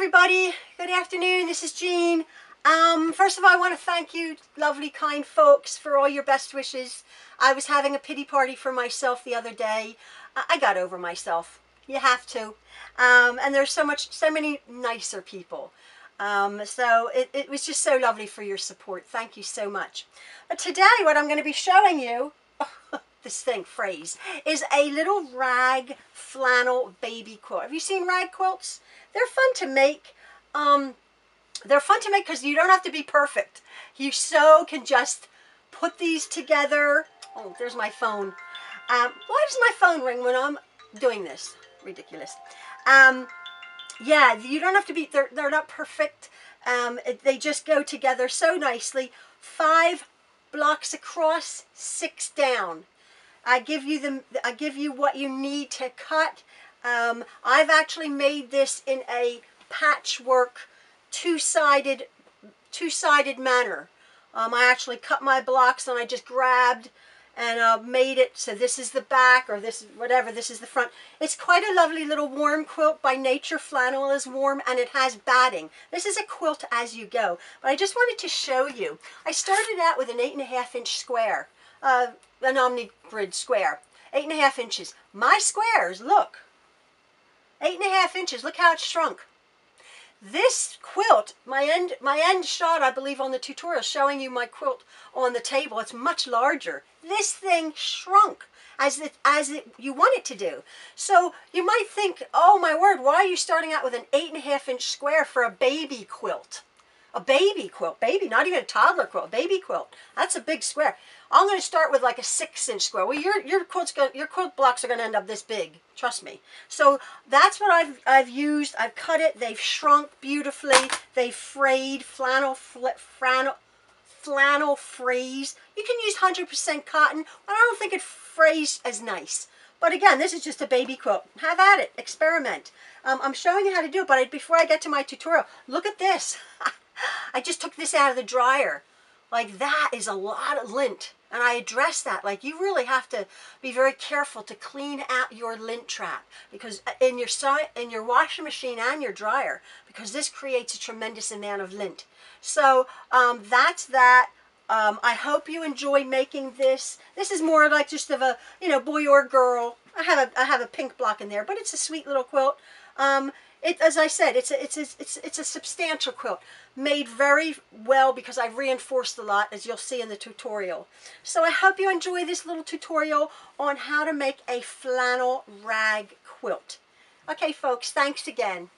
everybody. Good afternoon. This is Jean. First of all, I want to thank you, lovely, kind folks, for all your best wishes. I was having a pity party for myself the other day. I got over myself. You have to. And there's so many nicer people. So it was just so lovely for your support. Thank you so much. But today, what I'm going to be showing you, phrase, is a little rag flannel baby quilt. Have you seen rag quilts? They're fun to make. They're fun to make because you don't have to be perfect. You can just put these together. Oh, there's my phone. Why does my phone ring when I'm doing this? Ridiculous. Yeah, you don't have to be, they're not perfect. They just go together so nicely. 5 blocks across, 6 down. I give you what you need to cut. I've actually made this in a patchwork two-sided manner. I actually cut my blocks and I just grabbed and made it so this is the back, or this is the front. It's quite a lovely little warm quilt. By nature, flannel is warm and it has batting. This is a quilt as you go. But I just wanted to show you. I started out with an 8.5-inch square, an Omni grid square, 8.5 inches. My squares, look, 8.5 inches. Look how it's shrunk. This quilt, my end shot, I believe, on the tutorial showing you my quilt on the table. It's much larger. This thing shrunk as you want it to do. So you might think, oh my word, why are you starting out with an 8.5-inch square for a baby quilt? A baby quilt, baby, not even a toddler quilt, baby quilt. That's a big square. I'm going to start with like a 6-inch square. Well, your quilt blocks are going to end up this big. Trust me. So that's what I've used. I've cut it. They've shrunk beautifully. They've frayed. Flannel frays. You can use 100% cotton, but I don't think it frays as nice. But again, this is just a baby quilt. Have at it. Experiment. I'm showing you how to do it, but before I get to my tutorial, look at this. I just took this out of the dryer. Like, that is a lot of lint. And I addressed that. Like, you really have to be very careful to clean out your lint trap, because in your washing machine and your dryer, because this creates a tremendous amount of lint. So that's that. I hope you enjoy making this. This is more like just of a, boy or girl. I have a pink block in there, but it's a sweet little quilt. As I said, it's a substantial quilt, made very well because I've reinforced a lot, as you'll see in the tutorial. So I hope you enjoy this little tutorial on how to make a flannel rag quilt. Okay, folks, thanks again.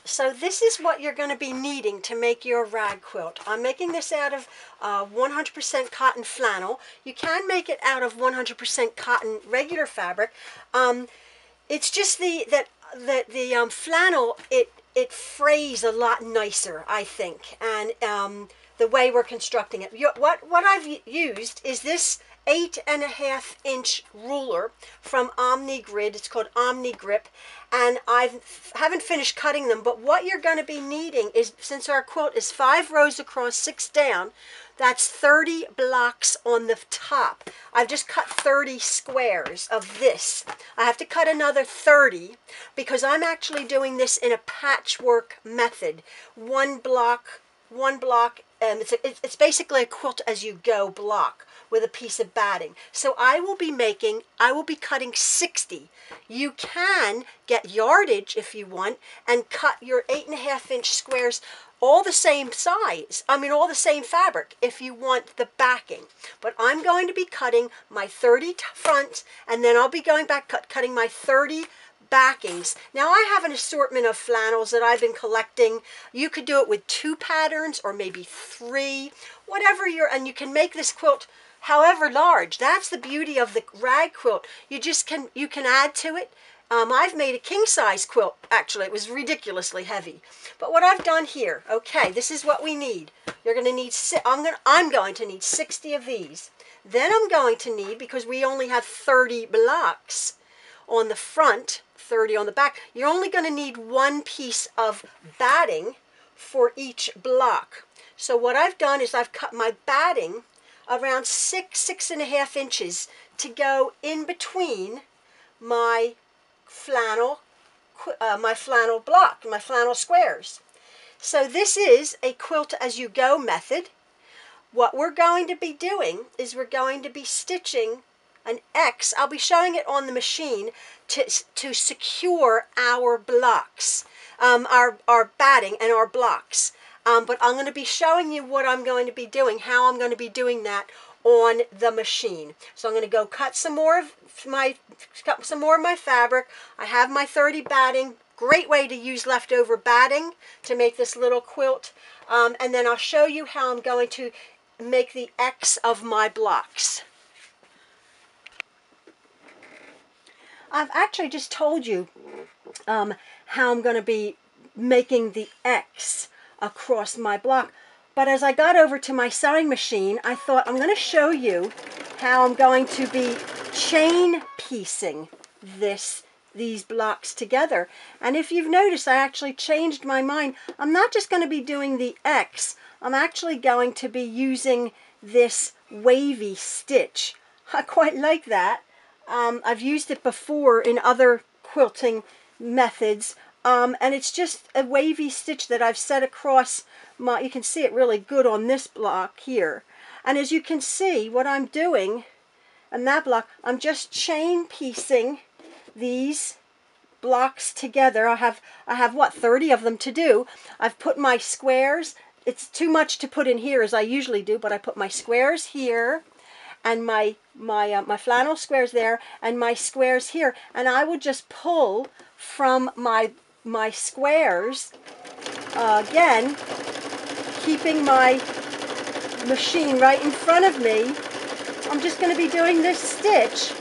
So this is what you're going to be needing to make your rag quilt. I'm making this out of 100% cotton flannel. You can make it out of 100% cotton regular fabric. It's just the flannel, it frays a lot nicer, I think, and the way we're constructing it. What I've used is this 8.5-inch ruler from Omni Grid. It's called Omni Grip, and I haven't finished cutting them, but what you're going to be needing is, since our quilt is 5 rows across, 6 down, that's 30 blocks on the top. I've just cut 30 squares of this. I have to cut another 30 because I'm actually doing this in a patchwork method. One block, and it's basically a quilt as you go block with a piece of batting. So I will be cutting 60. You can get yardage if you want and cut your 8.5-inch squares all the same size. All the same fabric if you want the backing. But I'm going to be cutting my 30 front, and then I'll be going back cutting my 30 backings. Now I have an assortment of flannels that I've been collecting. You could do it with 2 patterns or maybe 3, whatever and you can make this quilt however large. That's the beauty of the rag quilt. You can add to it. I've made a king-size quilt, actually. It was ridiculously heavy. But what I've done here, okay, this is what we need. You're going to need, I'm going to need 60 of these. Then I'm going to need, because we only have 30 blocks on the front, 30 on the back, you're only going to need 1 piece of batting for each block. So what I've done is I've cut my batting around 6.5 inches to go in between my flannel block, my flannel squares. So this is a quilt as you go method. What we're going to be doing is we're going to be stitching an X. I'll be showing it on the machine to secure our blocks, our batting and our blocks. But I'm going to be showing you what I'm going to be doing, how I'm going to be doing that on the machine. So I'm going to go cut some more of my fabric. I have my 30 batting. Great way to use leftover batting to make this little quilt. And then I'll show you how I'm going to make the X of my blocks. I've actually just told you how I'm going to be making the X across my block. But as I got over to my sewing machine, I thought I'm going to show you how I'm going to be chain piecing these blocks together. And if you've noticed, I actually changed my mind. I'm not just going to be doing the X. I'm actually going to be using this wavy stitch. I quite like that. I've used it before in other quilting methods. And it's just a wavy stitch that I've set across my, you can see it really good on this block here. And as you can see, what I'm doing on that block, I'm just chain piecing these blocks together. I have what, 30 of them to do. I've put my squares, it's too much to put in here as I usually do, but I put my squares here and my flannel squares there and my squares here, and I would just pull from my squares, again keeping my machine right in front of me. I'm just going to be doing this stitch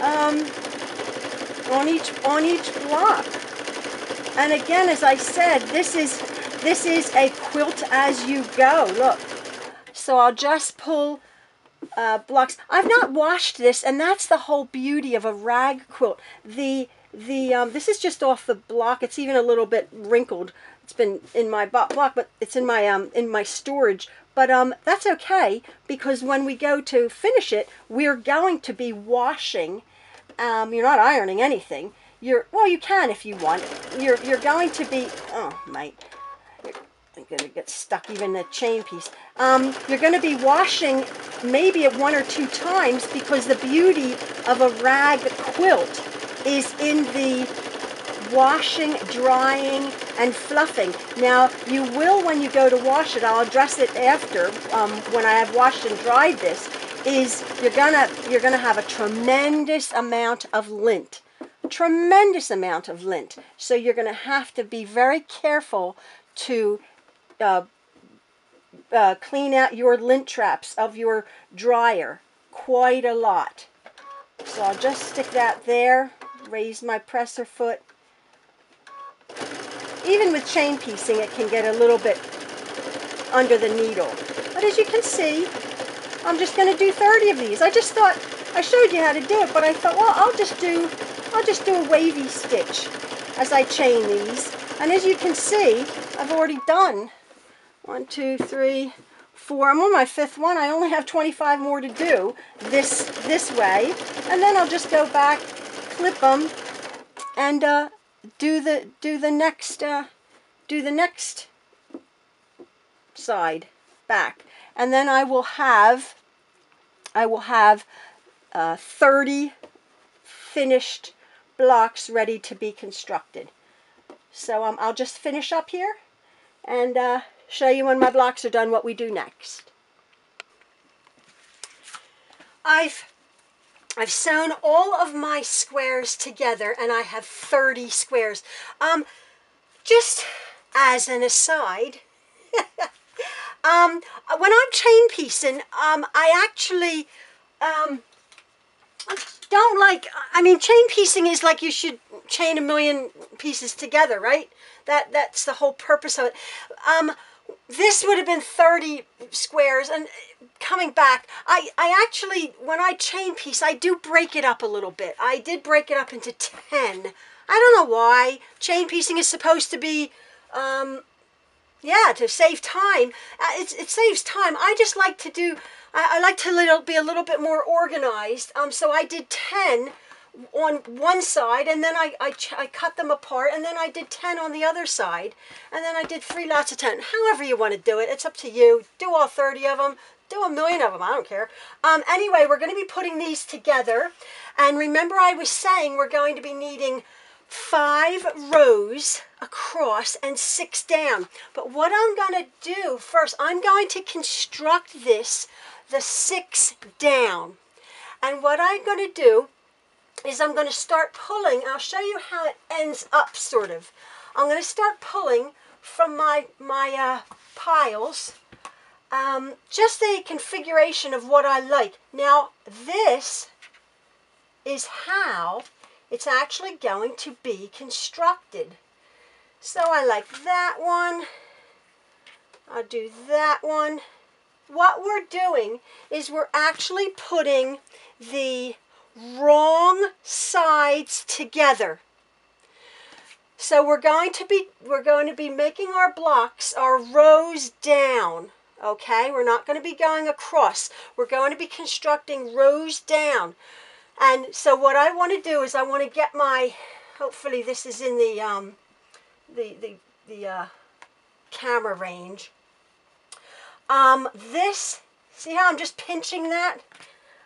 on each block. And again, as I said, this is a quilt as you go. Look, so I'll just pull blocks. I've not washed this, and that's the whole beauty of a rag quilt. This is just off the block. It's even a little bit wrinkled. It's been in my block, but it's in my storage. But that's okay, because when we go to finish it, we're going to be washing. You're not ironing anything. Well, you can if you want. You're going to be, oh, mate, I'm going to get stuck even the chain piece. You're going to be washing maybe 1 or 2 times, because the beauty of a rag quilt is in the washing, drying, and fluffing. Now, you will, when you go to wash it, I'll address it after, when I have washed and dried this, is you're gonna have a tremendous amount of lint. Tremendous amount of lint. So you're gonna have to be very careful to clean out your lint traps of your dryer quite a lot. So I'll just stick that there, raise my presser foot. Even with chain piecing, it can get a little bit under the needle. But as you can see, I'm just going to do 30 of these. I just thought, I showed you how to do it, but I thought, well, I'll just do a wavy stitch as I chain these. And as you can see, I've already done 1, 2, 3, 4. I'm on my 5th one. I only have 25 more to do this way. And then I'll just go back, clip them, and do the next side back, and then I will have 30 finished blocks ready to be constructed. So I'll just finish up here and show you when my blocks are done what we do next. I've sewn all of my squares together, and I have 30 squares. Just as an aside, when I'm chain piecing, I actually don't like, I mean, chain piecing is like you should chain 1,000,000 pieces together, right? That's the whole purpose of it. This would have been 30 squares, and coming back, I actually, when I chain piece, I do break it up a little bit. I did break it up into 10. I don't know why. Chain piecing is supposed to be Yeah, to save time. It saves time. I just like to do, I like to be a little bit more organized. So I did 10 on one side, and then I cut them apart, and then I did 10 on the other side, and then I did 3 lots of 10. However you want to do it, it's up to you. Do all 30 of them. Do a million of them. I don't care. Anyway, we're going to be putting these together, and remember I was saying we're going to be needing 5 rows across and 6 down. But what I'm going to do first, I'm going to construct this, the 6 down. And what I'm going to do is I'm going to start pulling. I'll show you how it ends up, sort of. I'm going to start pulling from my piles, just a configuration of what I like. Now, this is how it's actually going to be constructed. So I like that one. I'll do that one. What we're doing is we're actually putting the wrong sides together. So we're going to be making our blocks, our rows down. Okay, we're not going to be going across. We're going to be constructing rows down. And so what I want to do is I want to get my, hopefully this is in the camera range. This, see how I'm just pinching that?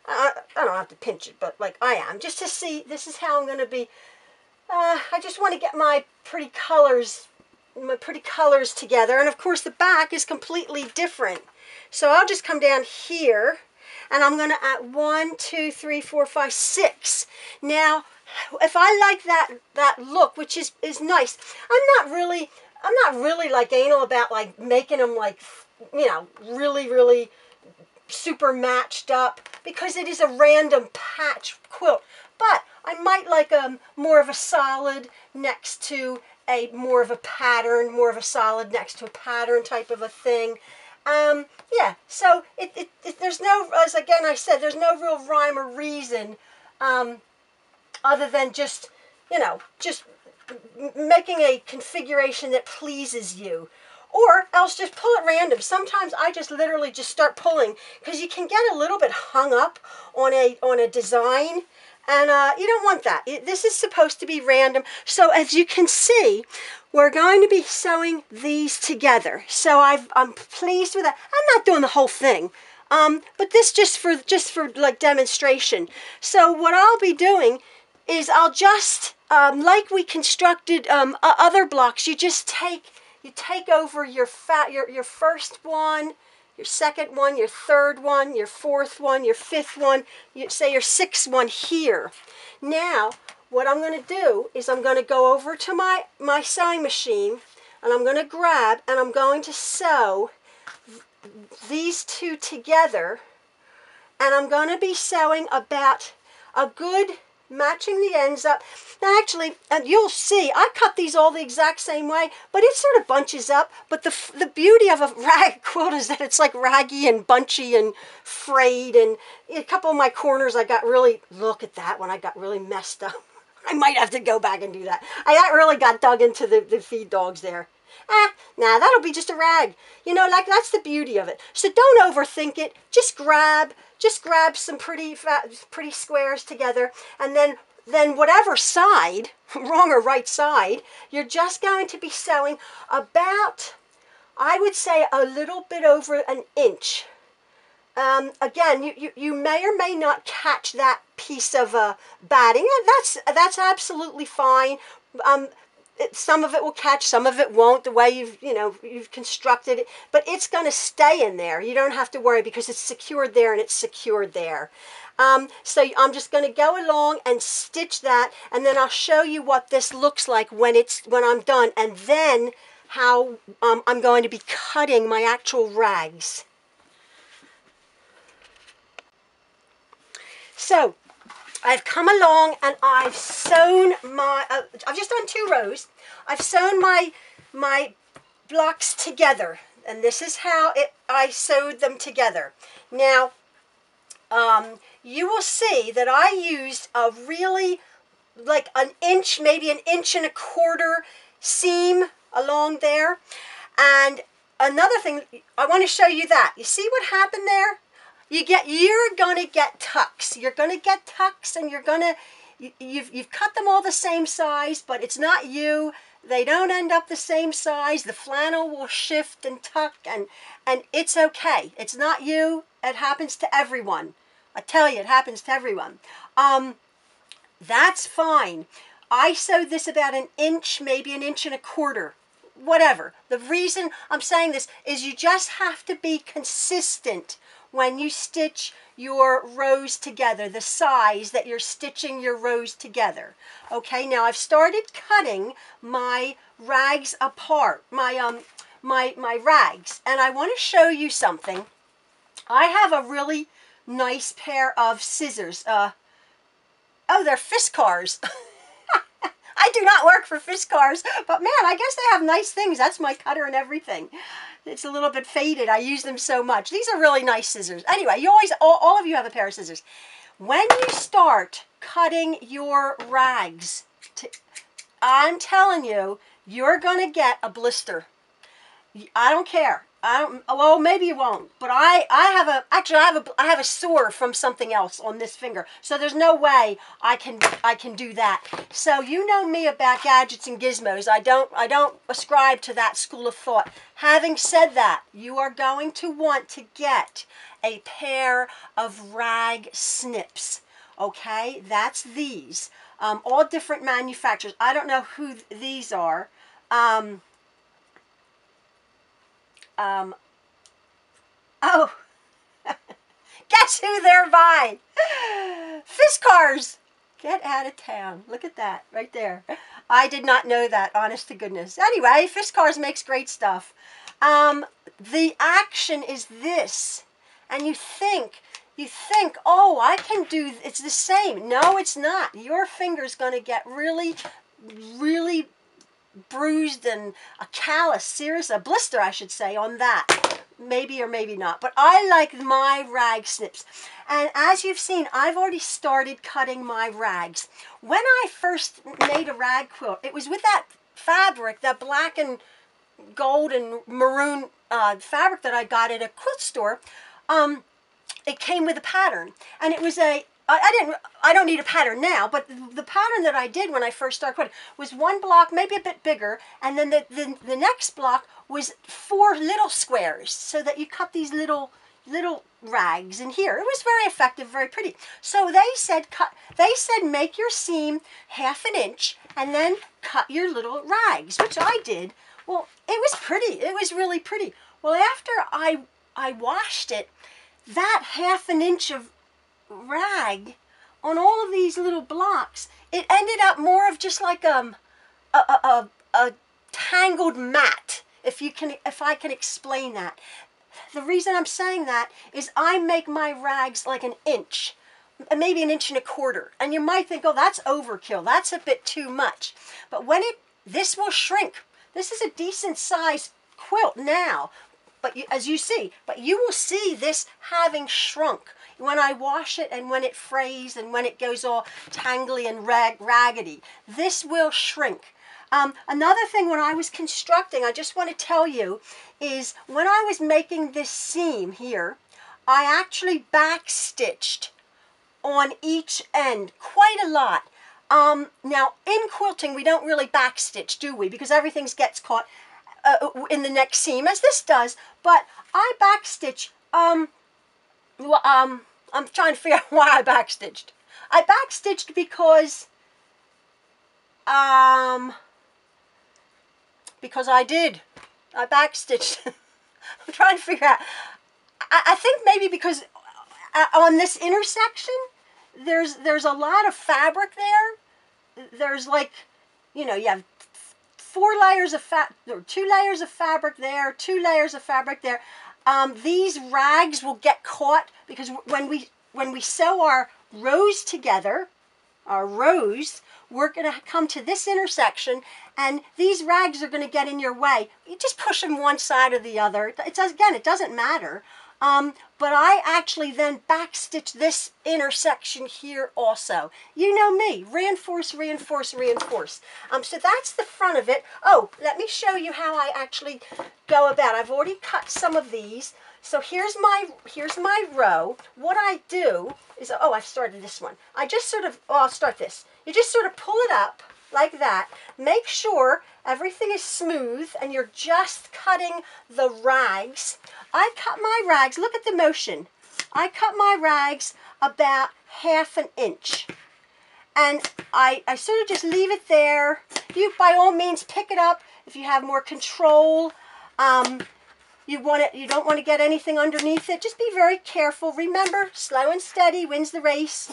I don't have to pinch it, but like I am, just to see, this is how I'm going to be, I just want to get my pretty colors together. And of course the back is completely different. So I'll just come down here, and I'm going to add 1, 2, 3, 4, 5, 6. Now, if I like that look, which is nice, I'm not really like anal about like making them like, you know, really super matched up, because it is a random patch quilt. But I might like more of a solid next to a more of a pattern, more of a solid next to a pattern type of a thing. Yeah, so there's no, as again I said, there's no real rhyme or reason other than just, you know, just making a configuration that pleases you. Or else just pull it random. Sometimes I just literally just start pulling, because you can get a little bit hung up on a design, and you don't want that. This is supposed to be random. So as you can see, we're going to be sewing these together. So I'm pleased with that. I'm not doing the whole thing, but this just for like demonstration. So what I'll be doing is I'll just like we constructed other blocks. You just take over your first one, your second one, your third one, your fourth one, your fifth one, say your sixth one here. Now, what I'm going to do is I'm going to go over to my sewing machine, and I'm going to grab, and I'm going to sew these two together, and I'm going to be sewing about a good, matching the ends up. Now actually, and you'll see, I cut these all the exact same way, but it sort of bunches up. But the beauty of a rag quilt is that it's like raggy and bunchy and frayed, and a couple of my corners I got really, look at that one, I got really messed up. I might have to go back and do that. I really got dug into the feed dogs there. Nah, that'll be just a rag. You know, like that's the beauty of it. So don't overthink it. Just grab some pretty squares together, and then whatever side, wrong or right side, you're just going to be sewing about, I would say, a little bit over an inch. Again, you may or may not catch that piece of batting. That's absolutely fine. Some of it will catch, some of it won't, the way you've constructed it, but it's going to stay in there. You don't have to worry, because it's secured there and it's secured there. So I'm just going to go along and stitch that, and then I'll show you what this looks like when I'm done, and then how I'm going to be cutting my actual rags. So I've come along and I've sewn my, I've just done 2 rows. I've sewn my blocks together, and this is how I sewed them together. Now, you will see that I used a really, like an inch, maybe an inch and a quarter seam along there. And another thing, I want to show you that. You see what happened there? You're gonna get tucks. You're gonna get tucks, and you've cut them all the same size, but it's not you. They don't end up the same size. The flannel will shift and tuck, and it's okay. It's not you. It happens to everyone. I tell you, it happens to everyone. That's fine. I sewed this about an inch, maybe an inch and a quarter, whatever. The reason I'm saying this is you just have to be consistent when you stitch your rows together, the size that you're stitching your rows together. Okay, now I've started cutting my rags apart, my rags, and I want to show you something. I have a really nice pair of scissors. Oh, they're Fiskars. I do not work for Fiskars, but man, I guess they have nice things. That's my cutter and everything. It's a little bit faded. I use them so much. These are really nice scissors. Anyway, you always, all of you have a pair of scissors. When you start cutting your rags, I'm telling you, you're going to get a blister. I don't care. Well, maybe you won't, but I have a sore from something else on this finger, so there's no way I can do that. So you know me about gadgets and gizmos. I don't ascribe to that school of thought. Having said that, you are going to want to get a pair of rag snips. Okay, that's these. All different manufacturers. I don't know who these are. Oh, guess who they're by? Fiskars. Get out of town. Look at that right there. I did not know that, honest to goodness. Anyway, Fiskars makes great stuff. The action is this, and you think, oh, I can do, it's the same. No, it's not. Your finger's going to get really, really bruised and a callus, a blister, I should say, on that. Maybe or maybe not, but I like my rag snips. And as you've seen, I've already started cutting my rags. When I first made a rag quilt, it was with that fabric, that black and gold and maroon fabric that I got at a quilt store. It came with a pattern, and it was I don't need a pattern now, but the pattern that I did when I first started quilting was one block, maybe a bit bigger, and then the next block was 4 little squares, so that you cut these little rags in here. It was very effective, very pretty. So they said make your seam 1/2 inch and then cut your little rags, which I did. Well, it was pretty. It was really pretty. Well, after I washed it, that 1/2 inch of rag on all of these little blocks, it ended up more of just like a tangled mat, if I can explain that. The reason I'm saying that is I make my rags like an inch, maybe 1 1/4 inches, and you might think, oh, that's overkill, that's a bit too much. But when this will shrink. This is a decent size quilt now, but as you see, but you will see this having shrunk when I wash it and when it frays and when it goes all tangly and raggedy. This will shrink. Another thing, when I was constructing, I just want to tell you, is when I was making this seam here, I actually backstitched on each end quite a lot. Now, in quilting, we don't really backstitch, do we? Because everything gets caught in the next seam, as this does. But I backstitch. I'm trying to figure out why I backstitched. I backstitched because I did. I backstitched. I'm trying to figure out. I think maybe because on this intersection, there's a lot of fabric there. There's like, you know, you have 4 layers of or 2 layers of fabric there, 2 layers of fabric there. These rags will get caught because when we sew our rows together, we're going to come to this intersection, and these rags are going to get in your way. You just push them one side or the other. It doesn't matter. But I actually then backstitch this intersection here also. You know me, reinforce, reinforce, reinforce. So that's the front of it. Oh, let me show you how I actually go about. I've already cut some of these. So here's my row. What I do is, oh, I've started this one. I just sort of, oh, I'll start this. You just sort of pull it up like that. Make sure everything is smooth and you're just cutting the rags. I cut my rags, look at the motion. I cut my rags about 1/2 inch. And I sort of just leave it there. You, by all means, pick it up if you have more control. You don't want to get anything underneath it. Just be very careful. Remember, slow and steady wins the race.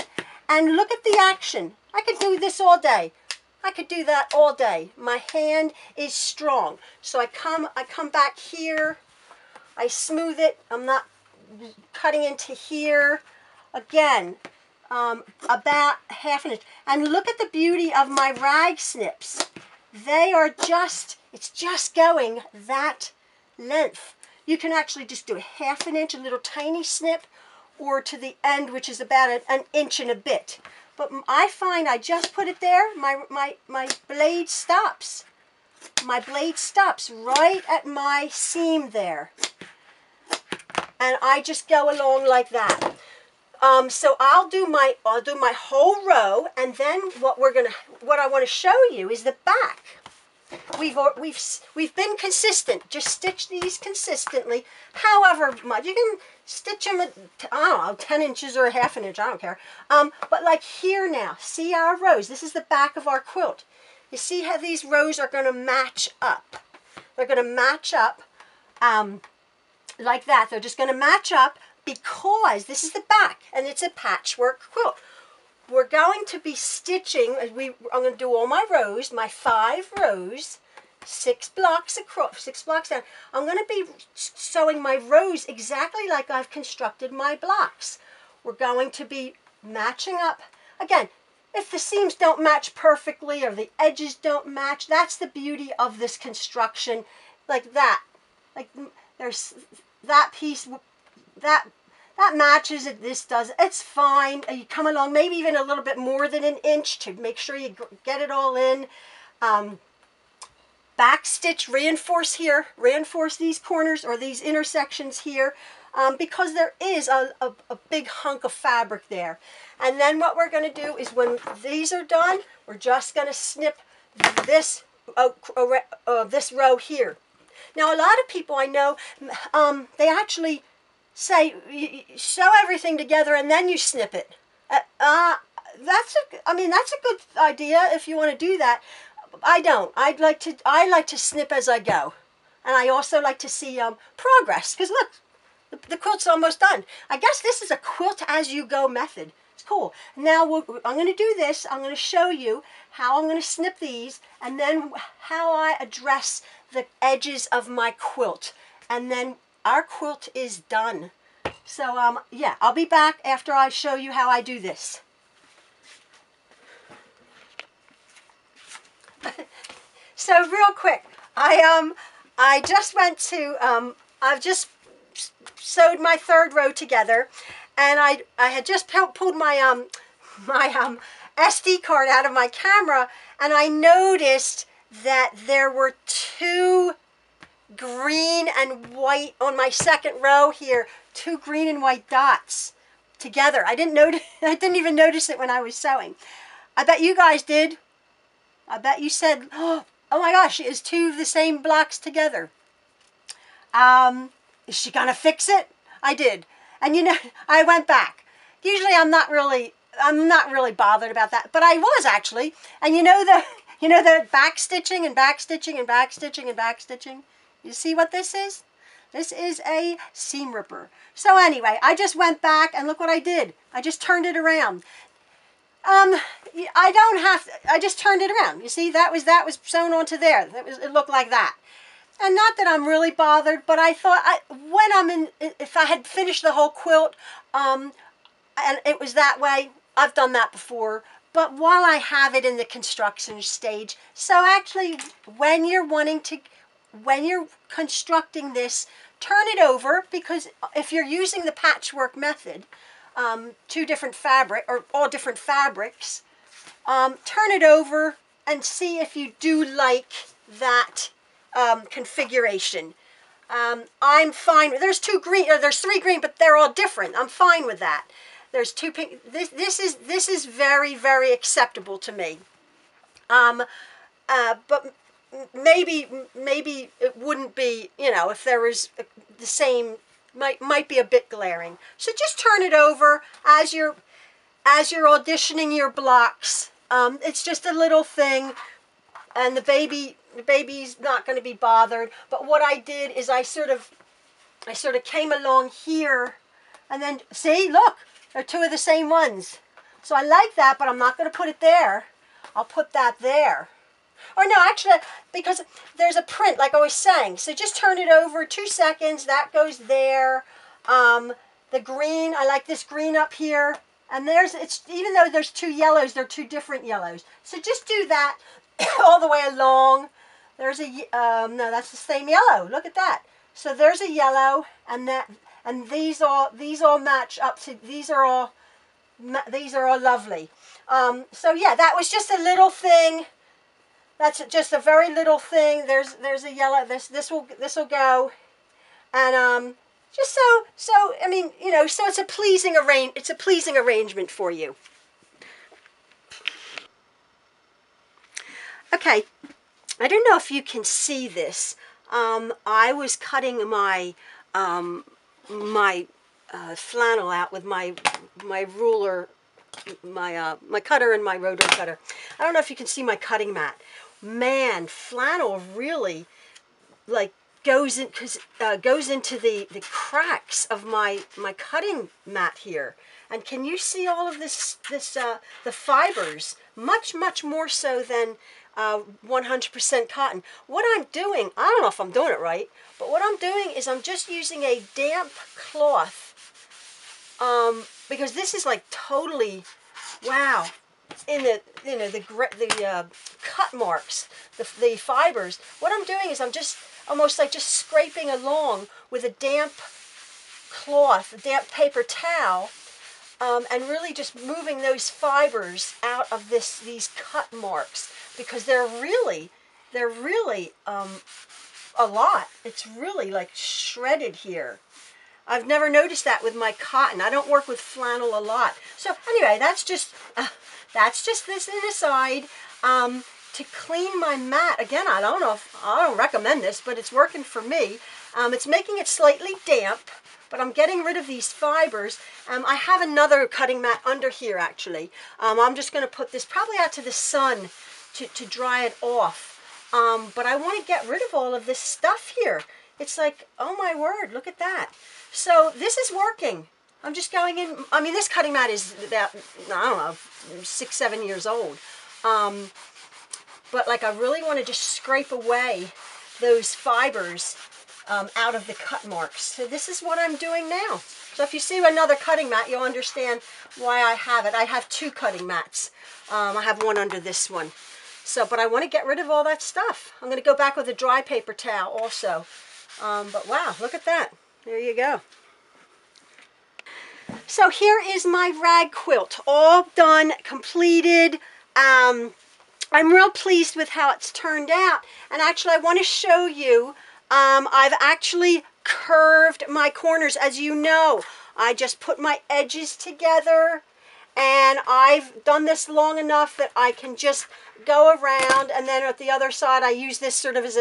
And look at the action. I could do this all day. I could do that all day. My hand is strong. So I come back here. I smooth it. I'm not cutting into here. Again, about 1/2 inch. And look at the beauty of my rag snips. They are just, it's just going that length. You can actually just do 1/2 inch, a little tiny snip, or to the end, which is about an inch and a bit. But I find I just put it there, my blade stops. My blade stops right at my seam there. And I just go along like that. So I'll do my whole row, and then what I want to show you is the back. We've been consistent. Just stitch these consistently, however much. You can stitch them at, I don't know, 10 inches or 1/2 inch, I don't care. But like here now, see our rows. This is the back of our quilt. You see how these rows are going to match up. They're going to match up like that. They're just going to match up because this is the back, and it's a patchwork quilt. We're going to be stitching, I'm going to do all my rows, my 5 rows, 6 blocks across, 6 blocks down. I'm going to be sewing my rows exactly like I've constructed my blocks. We're going to be matching up. Again, if the seams don't match perfectly or the edges don't match, that's the beauty of this construction. Like that. Like there's that piece, that matches it, this does. It's fine. You come along maybe even a little bit more than an inch to make sure you get it all in. Back stitch, reinforce here, reinforce these corners or these intersections here, because there is a big hunk of fabric there. And then what we're going to do is when these are done, we're just going to snip this, this row here. Now a lot of people I know, they actually say sew everything together and then you snip it. That's a good idea if you want to do that. I don't. I like to snip as I go, and I also like to see progress. Because look, the quilt's almost done. I guess this is a quilt as you go method. It's cool. Now I'm going to do this. I'm going to show you how I'm going to snip these, and then how I address the edges of my quilt, and then our quilt is done. So yeah, I'll be back after I show you how I do this. So real quick, I just went to I've just sewed my 3rd row together, and I had just pulled my SD card out of my camera, and I noticed that there were 2 green and white on my 2nd row here, 2 green and white dots together. I didn't even notice it when I was sewing. I bet you guys did. I bet you said, oh my gosh, it's 2 of the same blocks together. Is she gonna fix it? I did. And you know, I went back. Usually I'm not really bothered about that, but I was actually. And you know the back stitching and back stitching and back stitching and back stitching? You see what this is? This is a seam ripper. So anyway, I just went back and look what I did. I just turned it around. I don't have to, I just turned it around. You see, that was sewn onto there. It looked like that. And not that I'm really bothered, but I thought if I had finished the whole quilt, and it was that way, I've done that before. But while I have it in the construction stage, so actually when you're constructing this turn it over, because if you're using the patchwork method, two different fabric, or all different fabrics, turn it over and see if you do like that configuration. I'm fine. There's two green, or there's three green, but they're all different. I'm fine with that. There's two pink. This is very, very acceptable to me. But maybe it wouldn't be, you know, if there was the same, might be a bit glaring. So just turn it over as you're auditioning your blocks. It's just a little thing, and the baby's not going to be bothered. But what I did is I sort of came along here, and then see, look, they're two of the same ones. So I like that, but I'm not going to put it there. I'll put that there. Or no, actually, because there's a print, like I was saying. So just turn it over 2 seconds. That goes there. The green, I like this green up here. And it's even though there's two yellows, they're two different yellows. So just do that all the way along. There's a, no, that's the same yellow. Look at that. So there's a yellow, and these all match up to, these are all lovely. So yeah, that was just a little thing. That's just a very little thing. There's a yellow. This will go, and just so I mean, you know, so it's a pleasing arrangement for you. Okay, I don't know if you can see this. I was cutting my flannel out with my ruler, my cutter and my rotary cutter. I don't know if you can see my cutting mat. Man, flannel really like goes into the cracks of my cutting mat here. And can you see all of the fibers, much more so than 100% cotton. What I'm doing, I don't know if I'm doing it right, but what I'm doing is I'm just using a damp cloth, because this is like totally, wow, in the, you know, the cut marks, the fibers. What I'm doing is I'm just almost like just scraping along with a damp cloth, a damp paper towel, and really just moving those fibers out of these cut marks, because they're really a lot. It's really like shredded here. I've never noticed that with my cotton. I don't work with flannel a lot. So anyway, that's just this an aside. To clean my mat, again, I don't recommend this, but it's working for me. It's making it slightly damp, but I'm getting rid of these fibers. I have another cutting mat under here, actually. I'm just going to put this probably out to the sun to dry it off. But I want to get rid of all of this stuff here. It's like, oh my word, look at that. So this is working. I'm just going in. I mean, this cutting mat is about, I don't know, 6-7 years old. But like, I really want to just scrape away those fibers out of the cut marks. So this is what I'm doing now. So if you see another cutting mat, you'll understand why I have it. I have 2 cutting mats. I have one under this one. So, but I want to get rid of all that stuff. I'm going to go back with a dry paper towel also. But wow, look at that. There you go. So here is my rag quilt, all done, completed. I'm real pleased with how it's turned out. And actually, I want to show you, I've actually curved my corners. As you know, I just put my edges together, and I've done this long enough that I can just go around, and then at the other side I use this sort of as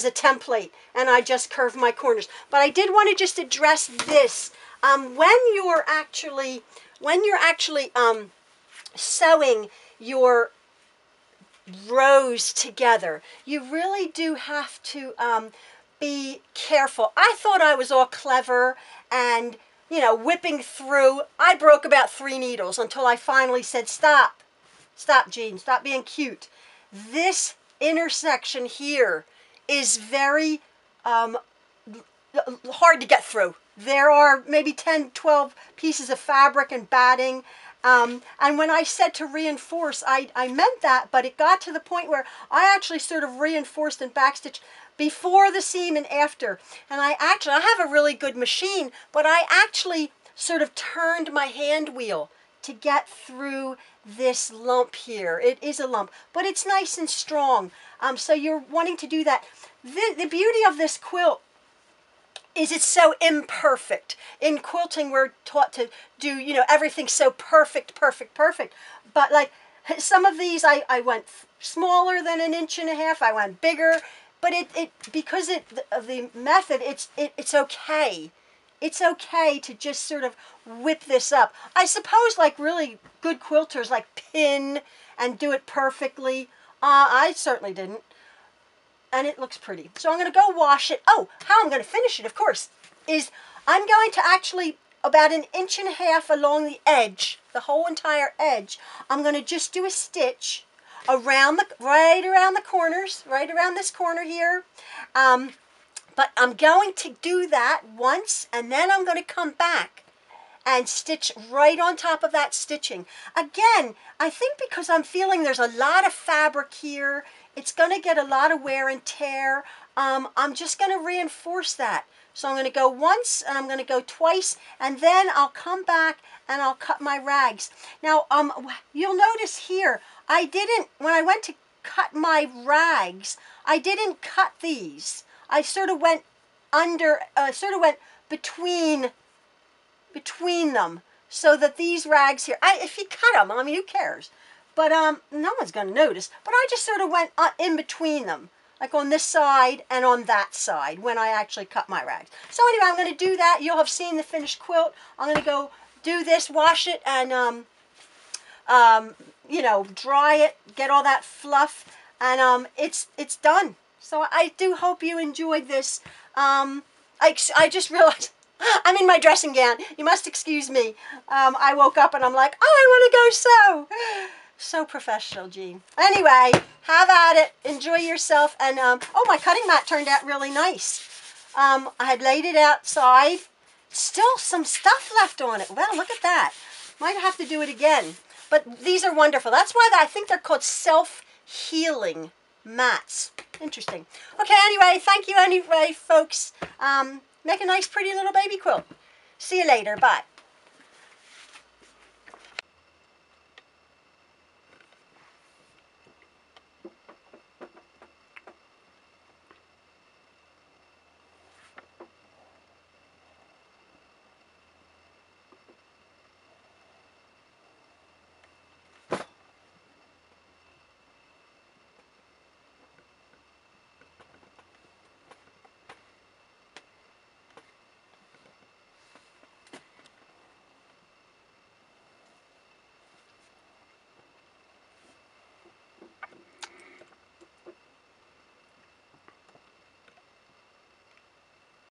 a template, and I just curve my corners. But I did want to just address this. When you're actually sewing your rows together, you really do have to be careful. I thought I was all clever and, you know, whipping through. I broke about 3 needles until I finally said, stop, Jean, stop being cute. This intersection here is very hard to get through. There are maybe 10, 12 pieces of fabric and batting, And when I said to reinforce, I meant that, but it got to the point where I actually sort of reinforced and backstitched before the seam and after. And I have a really good machine, but I actually sort of turned my hand wheel to get through this lump here. It is a lump, but it's nice and strong. So you're wanting to do that. The beauty of this quilt is it's so imperfect. In quilting, we're taught to do, you know, everything so perfect, perfect, perfect. But like some of these, I went smaller than 1.5 inches. I went bigger, but because of the method, it's okay. It's okay to just sort of whip this up. I suppose like really good quilters like pin and do it perfectly. I certainly didn't. And it looks pretty. So I'm going to go wash it. Oh, how I'm going to finish it, of course, is I'm going to actually, about 1.5 inches along the edge, the whole entire edge, I'm going to just do a stitch around right around the corners, right around this corner here. But I'm going to do that once, and then I'm going to come back and stitch right on top of that stitching. Again, I think because I'm feeling there's a lot of fabric here, it's going to get a lot of wear and tear. I'm just going to reinforce that. So I'm going to go once and I'm going to go twice, and then I'll come back and I'll cut my rags. Now, you'll notice here, when I went to cut my rags, I didn't cut these. I sort of went between them, so that these rags here, if you cut them, I mean, who cares? But no one's going to notice. But I just sort of went in between them, like on this side and on that side when I actually cut my rags. So anyway, I'm going to do that. You'll have seen the finished quilt. I'm going to go do this, wash it, and you know, dry it, get all that fluff, and it's done. So I do hope you enjoyed this. I just realized I'm in my dressing gown. You must excuse me. I woke up and I'm like, oh, I want to go sew. So professional, Jean. Anyway, have at it. Enjoy yourself. And oh, my cutting mat turned out really nice. I had laid it outside. Still some stuff left on it. Well, look at that. Might have to do it again. But these are wonderful. That's why I think they're called self-healing mats. Interesting. Okay, anyway, thank you anyway, folks. Make a nice, pretty little baby quilt. See you later. Bye.